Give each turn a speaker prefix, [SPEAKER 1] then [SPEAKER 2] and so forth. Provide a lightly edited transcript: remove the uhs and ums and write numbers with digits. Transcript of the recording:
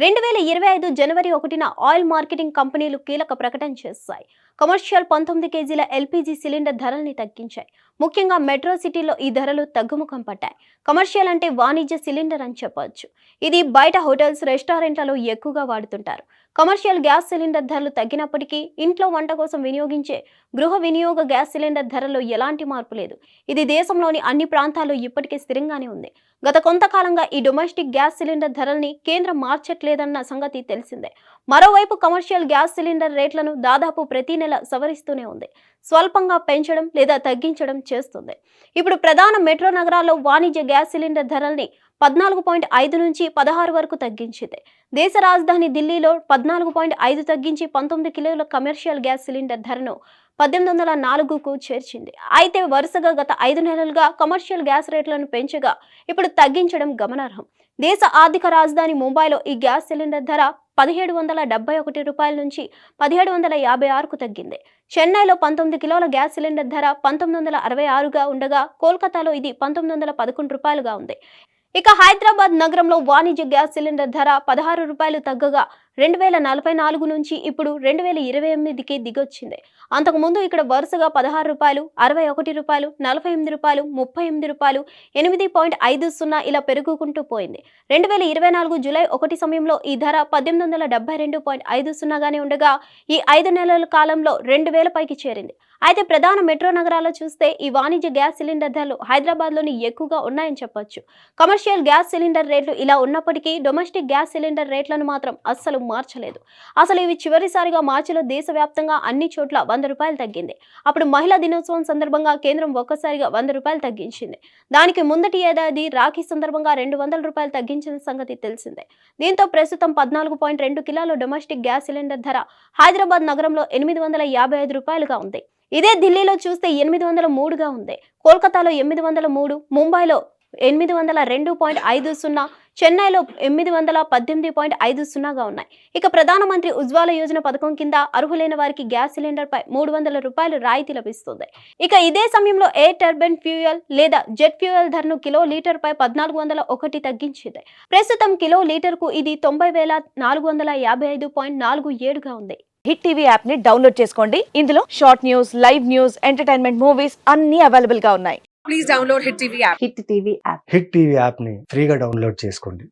[SPEAKER 1] 2025 జనవరి 1న oil marketing కంపెనీలు కీలక ప్రకటన చేశాయి. కమర్షియల్ 19 కేజీల ఎల్పీజీ సిలిండర్ ధరల్ని తగ్గించాయి. ముఖ్యంగా మెట్రో సిటీల్లో ఈ ధరలు తగ్గుముఖం పట్టాయి. కమర్షియల్ అంటే వాణిజ్య సిలిండర్ అని చెప్పవచ్చు. ఇది బయట హోటల్స్, రెస్టారెంట్లలో ఎక్కువగా వాడుతుంటారు. కమర్షియల్ గ్యాస్ సిలిండర్ ధరలు తగ్గినప్పటికీ ఇంట్లో వంట కోసం వినియోగించే గృహ వినియోగ గ్యాస్ సిలిండర్ ధరల్లో ఎలాంటి మార్పు లేదు. ఇది దేశంలోని అన్ని ప్రాంతాల్లో ఇప్పటికే స్థిరంగానే ఉంది. గత కొంతకాలంగా ఈ డొమెస్టిక్ గ్యాస్ సిలిండర్ ధరల్ని కేంద్రం మార్చట్లేదన్న సంగతి తెలిసిందే. మరోవైపు కమర్షియల్ గ్యాస్ సిలిండర్ రేట్లను దాదాపు ప్రతి నెల సవరిస్తూనే ఉంది. స్వల్పంగా పెంచడం లేదా తగ్గించడం చేస్తుంది. ఇప్పుడు ప్రధాన మెట్రో నగరాల్లో వాణిజ్య గ్యాస్ సిలిండర్ ధరల్ని 14.5 నుంచి 16 వరకు తగ్గించింది. దేశ రాజధాని ఢిల్లీలో 14.5 తగ్గించి 19 కిలోల కమర్షియల్ గ్యాస్ సిలిండర్ ధరను 1804కు చేర్చింది. అయితే వరుసగా గత 5 నెలలుగా కమర్షియల్ గ్యాస్ రేట్లను పెంచగా ఇప్పుడు తగ్గించడం గమనార్హం. దేశ ఆర్థిక రాజధాని ముంబైలో ఈ గ్యాస్ సిలిండర్ ధర 1771 రూపాయల నుంచి 1756కు తగ్గింది. చెన్నైలో 19 కిలోల గ్యాస్ సిలిండర్ ధర 1966గా ఉండగా కోల్కతాలో ఇది 1911 రూపాయలుగా ఉంది. ఇక హైదరాబాద్ నగరంలో వాణిజ్య గ్యాస్ సిలిండర్ ధర 16 రూపాయలు తగ్గగా 2044 నుంచి ఇప్పుడు 2028కి దిగొచ్చింది. అంతకుముందు ఇక్కడ వరుసగా 16 రూపాయలు, 61 రూపాయలు, 48 రూపాయలు, 38 రూపాయలు, 8.50 ఇలా పెరుగుకుంటూ పోయింది. 2024 జూలై 1 సమయంలో ఈ ధర 1872.50గానే ఉండగా ఈ 5 నెలల కాలంలో 2000 పైకి చేరింది. అయితే ప్రధాన మెట్రో నగరాల్లో చూస్తే ఈ వాణిజ్య గ్యాస్ సిలిండర్ ధరలు హైదరాబాద్లోని ఎక్కువగా ఉన్నాయని చెప్పొచ్చు. కమర్షియల్ గ్యాస్ సిలిండర్ రేట్లు ఇలా ఉన్నప్పటికీ డొమెస్టిక్ గ్యాస్ సిలిండర్ రేట్లను మాత్రం అస్సలు మార్చలేదు. అసలు ఇవి చివరిసారిగా మార్చిలో దేశవ్యాప్తంగా అన్ని చోట్ల 100 రూపాయలు తగ్గింది. అప్పుడు మహిళా దినోత్సవం సందర్భంగా కేంద్రం ఒక్కసారిగా 100 రూపాయలు తగ్గించింది. దానికి ముందటి ఏడాది రాఖీ సందర్భంగా 200 రూపాయలు తగ్గించిన సంగతి తెలిసిందే. దీంతో ప్రస్తుతం 14.2 కిలోల డొమెస్టిక్ గ్యాస్ సిలిండర్ ధర హైదరాబాద్ నగరంలో 855 రూపాయలుగా ఉంది. ఇదే ఢిల్లీలో చూస్తే 803గా ఉంది. కోల్కతాలో 803, ముంబైలో 802.50, చెన్నైలో 818.50గా ఉన్నాయి. ఇక ప్రధానమంత్రి ఉజ్వాల యోజన పథకం కింద అర్హులైన వారికి గ్యాస్ సిలిండర్ పై 300 రూపాయలు రాయితీ లభిస్తుంది. ఇక ఇదే సమయంలో ఎయిర్ టర్బైన్ ఫ్యూయల్ లేదా జెట్ ఫ్యూయల్ ధరను కిలో లీటర్ పై 1401 తగ్గించింది. ప్రస్తుతం కిలో లీటర్కు ఇది 90,455.47గా ఉంది.
[SPEAKER 2] హిట్ టీవీ యాప్ ని డౌన్లోడ్ చేసుకోండి. ఇందులో short news, live news, entertainment movies అన్ని అవైలబుల్ గా ఉన్నాయి.
[SPEAKER 3] Please download Hit TV app.
[SPEAKER 2] Hit TV app
[SPEAKER 4] hit TV యాప్ని ఫ్రీగా డౌన్లోడ్ చేసుకోండి.